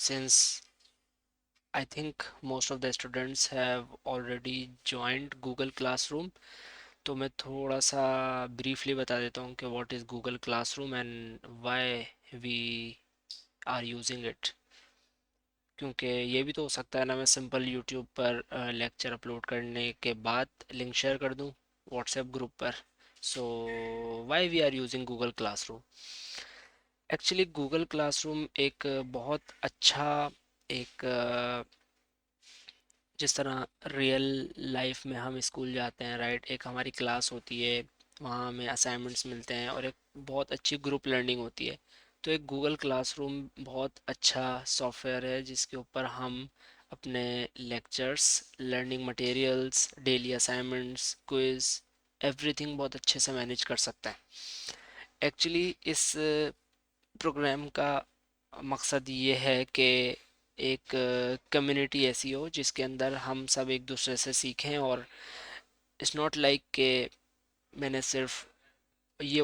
since I think most of the students have already joined Google Classroom, तो मैं थोड़ा सा briefly बता देता हूँ कि what is Google Classroom and why we are using it. क्योंकि ये भी तो हो सकता है ना, मैं सिंपल यूट्यूब पर लेक्चर अपलोड करने के बाद लिंक शेयर कर दूँ व्हाट्सएप ग्रुप पर. So why we are using Google Classroom. Actually Google Classroom एक बहुत अच्छा एक जिस तरह रियल लाइफ में हम स्कूल जाते हैं, राइट, एक हमारी क्लास होती है, वहाँ हमें असाइनमेंट्स मिलते हैं और एक बहुत अच्छी ग्रुप लर्निंग होती है. तो एक गूगल क्लासरूम बहुत अच्छा सॉफ्टवेयर है जिसके ऊपर हम अपने lectures, learning materials, daily assignments, quiz, everything बहुत अच्छे से मैनेज कर सकते हैं. एक्चुअली इस प्रोग्राम का मकसद ये है कि एक कम्युनिटी ऐसी हो जिसके अंदर हम सब एक दूसरे से सीखें. और इट्स नॉट लाइक कि मैंने सिर्फ ये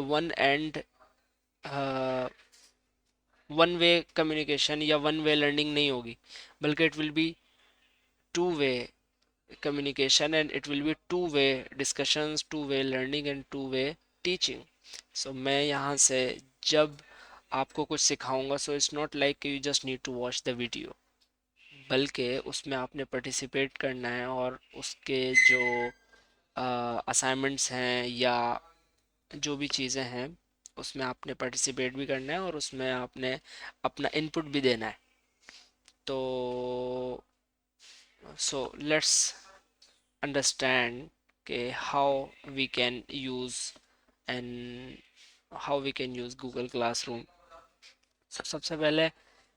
वन वे कम्युनिकेशन या वन वे लर्निंग नहीं होगी, बल्कि it will be two way communication and it will be two way discussions, two way learning and two way teaching. So मैं यहाँ से जब आपको कुछ सिखाऊंगा, so it's not like you just need to watch the video, बल्कि उसमें आपने पार्टिसिपेट करना है और उसके जो असाइनमेंट्स हैं या जो भी चीज़ें हैं उसमें आपने पार्टिसिपेट भी करना है और उसमें आपने अपना इनपुट भी देना है. तो so let's understand okay, how we can use and how we can use Google Classroom. सबसे पहले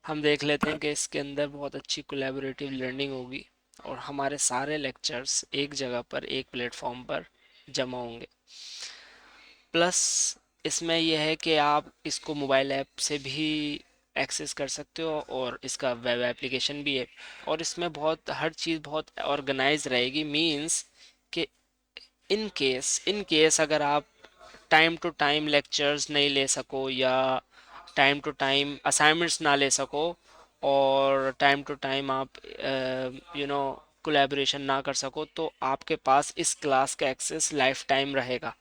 हम देख लेते हैं कि इसके अंदर बहुत अच्छी कोलैबोरेटिव लर्निंग होगी और हमारे सारे लेक्चर्स एक जगह पर, एक प्लेटफॉर्म पर जमा होंगे. प्लस इसमें यह है कि आप इसको मोबाइल ऐप से भी एक्सेस कर सकते हो और इसका वेब एप्लीकेशन भी है. और इसमें बहुत हर चीज़ बहुत ऑर्गेनाइज रहेगी. मींस कि इन केस अगर आप टाइम टू टाइम लेक्चर्स नहीं ले सको या टाइम टू टाइम असाइनमेंट्स ना ले सको और टाइम टू टाइम आप कोलैबोरेशन ना कर सको, तो आपके पास इस क्लास का एक्सेस लाइफ टाइम रहेगा.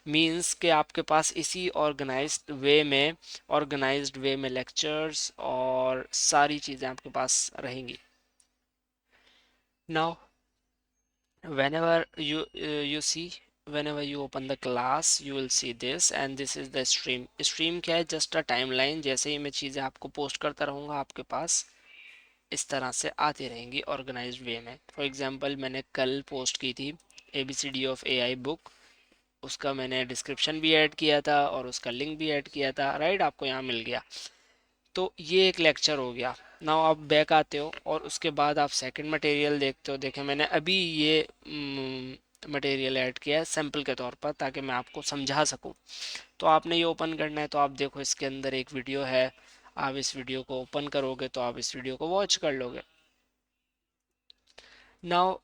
मींस कि आपके पास इसी ऑर्गेनाइज्ड वे में लेक्चर्स और सारी चीज़ें आपके पास रहेंगी. Now whenever you see, whenever you open the class you will see this, and this is the stream. क्या है? Just a timeline. जैसे ही मैं चीज़ें आपको पोस्ट करता रहूँगा आपके पास इस तरह से आती रहेंगी ऑर्गेनाइज्ड वे में. फॉर एग्जांपल मैंने कल पोस्ट की थी ABCD ऑफ AI बुक, उसका मैंने डिस्क्रिप्शन भी ऐड किया था और उसका लिंक भी ऐड किया था, राइट, आपको यहाँ मिल गया. तो ये एक लेक्चर हो गया. नाउ आप बैक आते हो और उसके बाद आप सेकंड मटेरियल देखते हो. देखें, मैंने अभी ये मटेरियल ऐड किया है सैम्पल के तौर पर ताकि मैं आपको समझा सकूं. तो आपने ये ओपन करना है, तो आप देखो इसके अंदर एक वीडियो है. आप इस वीडियो को ओपन करोगे तो आप इस वीडियो को वॉच कर लोगे. नाउ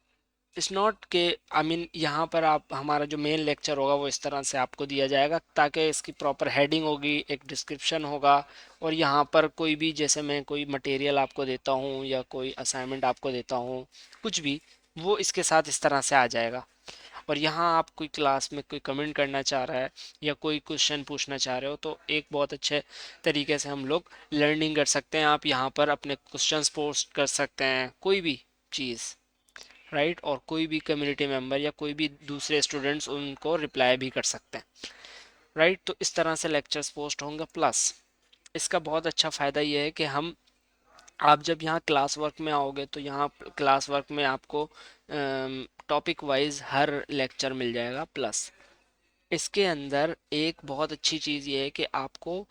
इट्स नॉट के आई मीन यहाँ पर आप हमारा जो मेन लेक्चर होगा वो इस तरह से आपको दिया जाएगा ताकि इसकी प्रॉपर हेडिंग होगी, एक डिस्क्रिप्शन होगा. और यहाँ पर कोई भी, जैसे मैं कोई मटेरियल आपको देता हूँ या कोई असाइनमेंट आपको देता हूँ, कुछ भी, वो इसके साथ इस तरह से आ जाएगा. और यहाँ आप कोई क्लास में कोई कमेंट करना चाह रहा है या कोई क्वेश्चन पूछना चाह रहे हो तो एक बहुत अच्छे तरीके से हम लोग लर्निंग कर सकते हैं. आप यहाँ पर अपने क्वेश्चंस पोस्ट कर सकते हैं, कोई भी चीज़, राइट. और कोई भी कम्युनिटी मेंबर या कोई भी दूसरे स्टूडेंट्स उनको रिप्लाई भी कर सकते हैं, राइट. तो इस तरह से लेक्चर्स पोस्ट होंगे. प्लस इसका बहुत अच्छा फ़ायदा ये है कि हम आप जब यहाँ क्लास वर्क में आओगे तो यहाँ क्लास वर्क में आपको टॉपिक वाइज हर लेक्चर मिल जाएगा. प्लस इसके अंदर एक बहुत अच्छी चीज़ ये है कि आपको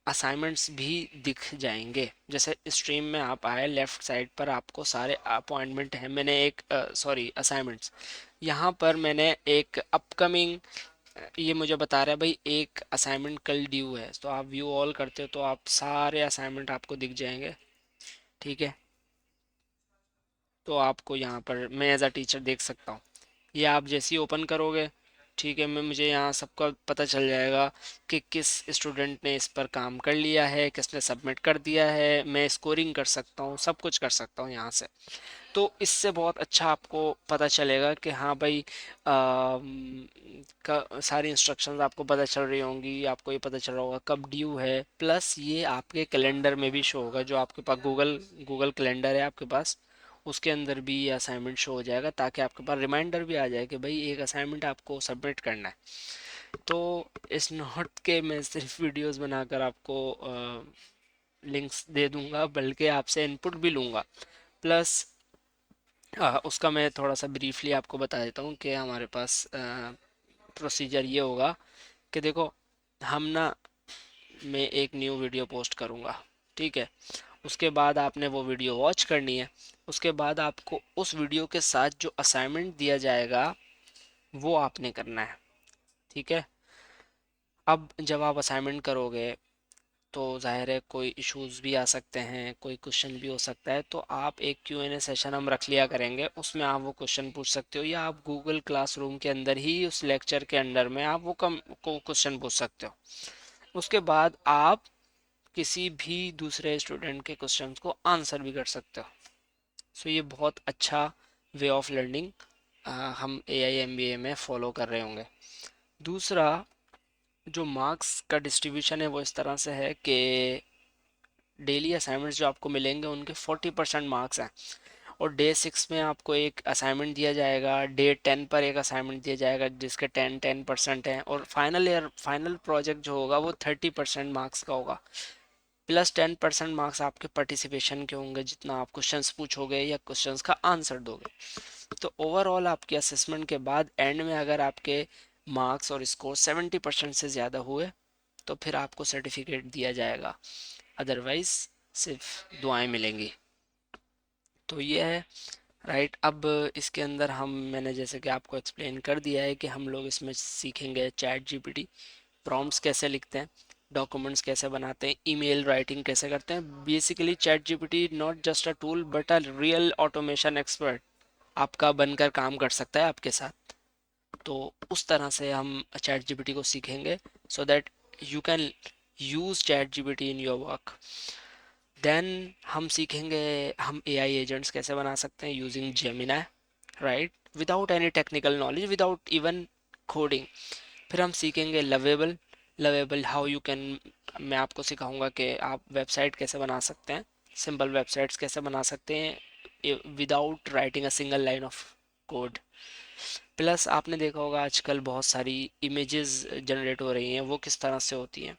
असाइनमेंट्स भी दिख जाएंगे. जैसे स्ट्रीम में आप आए, लेफ़्ट साइड पर आपको सारे अपॉइंटमेंट हैं. मैंने एक सॉरी असाइनमेंट्स, यहाँ पर मैंने एक अपकमिंग, ये मुझे बता रहा है भाई एक असाइनमेंट कल ड्यू है. तो आप व्यू ऑल करते हो तो आप सारे असाइनमेंट आपको दिख जाएंगे, ठीक है. तो आपको यहाँ पर मैं एज अ टीचर देख सकता हूँ. ये आप जैसे ही ओपन करोगे ठीक है, मैं मुझे यहाँ सबका पता चल जाएगा कि किस स्टूडेंट ने इस पर काम कर लिया है, किसने सबमिट कर दिया है, मैं स्कोरिंग कर सकता हूँ, सब कुछ कर सकता हूँ यहाँ से। तो इससे बहुत अच्छा आपको पता चलेगा कि हाँ भाई, सारी इंस्ट्रक्शंस आपको पता चल रही होंगी, आपको ये पता चल रहा होगा कब ड्यू है, प्लस ये आपके कैलेंडर में भी शो होगा, जो आपके पास गूगल गूगल कैलेंडर है आपके पास, उसके अंदर भी ये असाइनमेंट शो हो जाएगा, ताकि आपके पास रिमाइंडर भी आ जाए कि भाई एक असाइनमेंट आपको सबमिट करना है। तो इस नोट के मैं सिर्फ वीडियोस बनाकर आपको लिंक्स दे दूंगा, बल्कि आपसे इनपुट भी लूंगा, प्लस उसका मैं थोड़ा सा ब्रीफली आपको बता देता हूँ कि हमारे पास प्रोसीजर ये होगा कि देखो, हम ना, मैं एक न्यू वीडियो पोस्ट करूँगा, ठीक है, उसके बाद आपने वो वीडियो वॉच करनी है, उसके बाद आपको उस वीडियो के साथ जो असाइनमेंट दिया जाएगा वो आपने करना है, ठीक है। अब जब आप असाइनमेंट करोगे तो जाहिर है कोई इश्यूज भी आ सकते हैं, कोई क्वेश्चन भी हो सकता है, तो आप एक Q&A सेशन हम रख लिया करेंगे, उसमें आप वो क्वेश्चन पूछ सकते हो, या आप गूगल क्लासरूम के अंदर ही उस लेक्चर के अंदर में आप वो कम को क्वेश्चन पूछ सकते हो। उसके बाद आप किसी भी दूसरे स्टूडेंट के क्वेश्चन को आंसर भी कर सकते हो। सो ये बहुत अच्छा वे ऑफ लर्निंग हम AIMBA में फॉलो कर रहे होंगे। दूसरा, जो मार्क्स का डिस्ट्रीब्यूशन है वो इस तरह से है कि डेली असाइनमेंट्स जो आपको मिलेंगे उनके 40% मार्क्स हैं, और डे 6 में आपको एक असाइनमेंट दिया जाएगा, डे 10 पर एक असाइनमेंट दिया जाएगा जिसके 10% हैं, और फाइनल प्रोजेक्ट जो होगा वो 30% मार्क्स का होगा, प्लस 10% मार्क्स आपके पार्टिसिपेशन के होंगे, जितना आप क्वेश्चंस पूछोगे या क्वेश्चंस का आंसर दोगे। तो ओवरऑल आपके असेसमेंट के बाद एंड में अगर आपके मार्क्स और स्कोर 70% से ज़्यादा हुए तो फिर आपको सर्टिफिकेट दिया जाएगा, अदरवाइज सिर्फ दुआएं मिलेंगी। तो ये है, राइट। अब इसके अंदर मैंने जैसे कि आपको एक्सप्लेन कर दिया है कि हम लोग इसमें सीखेंगे ChatGPT, प्रॉम्प्ट्स कैसे लिखते हैं, डॉक्यूमेंट्स कैसे बनाते हैं, ईमेल राइटिंग कैसे करते हैं। Basically ChatGPT not just a tool but a real automation expert, आपका बनकर काम कर सकता है आपके साथ। तो उस तरह से हम ChatGPT को सीखेंगे, so that you can use ChatGPT in your work. Then हम सीखेंगे हम AI एजेंट्स कैसे बना सकते हैं using Gemini, right, without any technical knowledge, without even coding. फिर हम सीखेंगे लवेबल, हाउ यू कैन, मैं आपको सिखाऊंगा कि आप वेबसाइट कैसे बना सकते हैं, सिंपल वेबसाइट्स कैसे बना सकते हैं without writing a single line of code. Plus आपने देखा होगा आजकल बहुत सारी इमेजेस जनरेट हो रही हैं, वो किस तरह से होती हैं,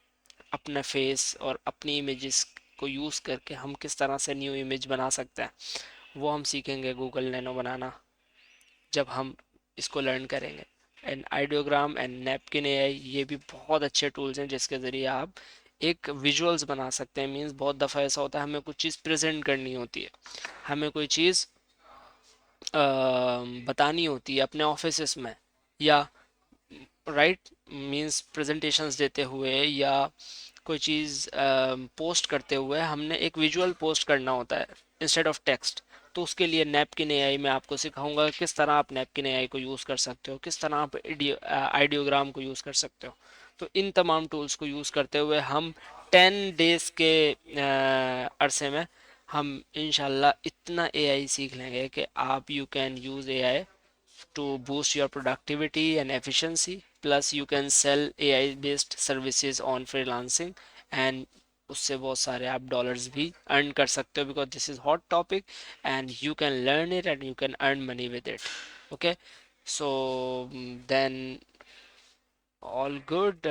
अपना फेस और अपनी इमेजेस को यूज़ करके हम किस तरह से न्यू इमेज बना सकते हैं, वो हम सीखेंगे गूगल नैनो बनाना जब हम इसको लर्न करेंगे। And ideogram and napkin AI ये भी बहुत अच्छे टूल्स हैं जिसके ज़रिए आप एक विजुअल्स बना सकते हैं। मीन्स बहुत दफ़ा ऐसा होता है हमें कुछ चीज़ प्रेजेंट करनी होती है, हमें कोई चीज़ बतानी होती है अपने ऑफिस में, या राइट, मींस प्रेजेंटेशंस देते हुए या कोई चीज़ पोस्ट करते हुए हमने एक विजुअल पोस्ट करना होता है इंस्टेड ऑफ टेक्स्ट। तो उसके लिए नैपकिन AI मैं आपको सिखाऊंगा किस तरह आप नैपकिन AI को यूज़ कर सकते हो, किस तरह आप आइडियोग्राम को यूज़ कर सकते हो। तो इन तमाम टूल्स को यूज़ करते हुए हम 10 डेज़ के अरसे में हम इंशाल्लाह इतना AI सीख लेंगे कि आप you can use AI to boost your productivity and efficiency, plus you can sell AI based services on freelancing, and उससे बहुत सारे आप डॉलर्स भी अर्न कर सकते हो, because this is hot topic and you can learn it and you can earn money with it. Okay, so then all good,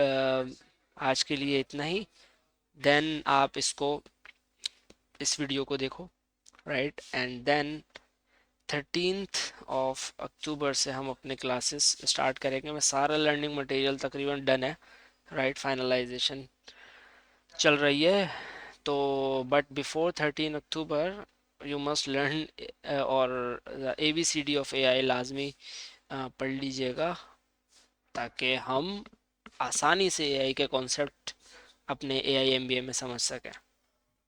आज के लिए इतना ही। देन आप इस वीडियो को देखो, राइट, एंड देन 13 अक्टूबर से हम अपने क्लासेस स्टार्ट करेंगे। मैं सारा लर्निंग मटेरियल तकरीबन डन है, राइट, फाइनलाइजेशन चल रही है। तो but before 13 October you must learn, और ABCD ऑफ AI लाजमी पढ़ लीजिएगा, ताकि हम आसानी से AI के कॉन्सेप्ट अपने AIMBA में समझ सकें।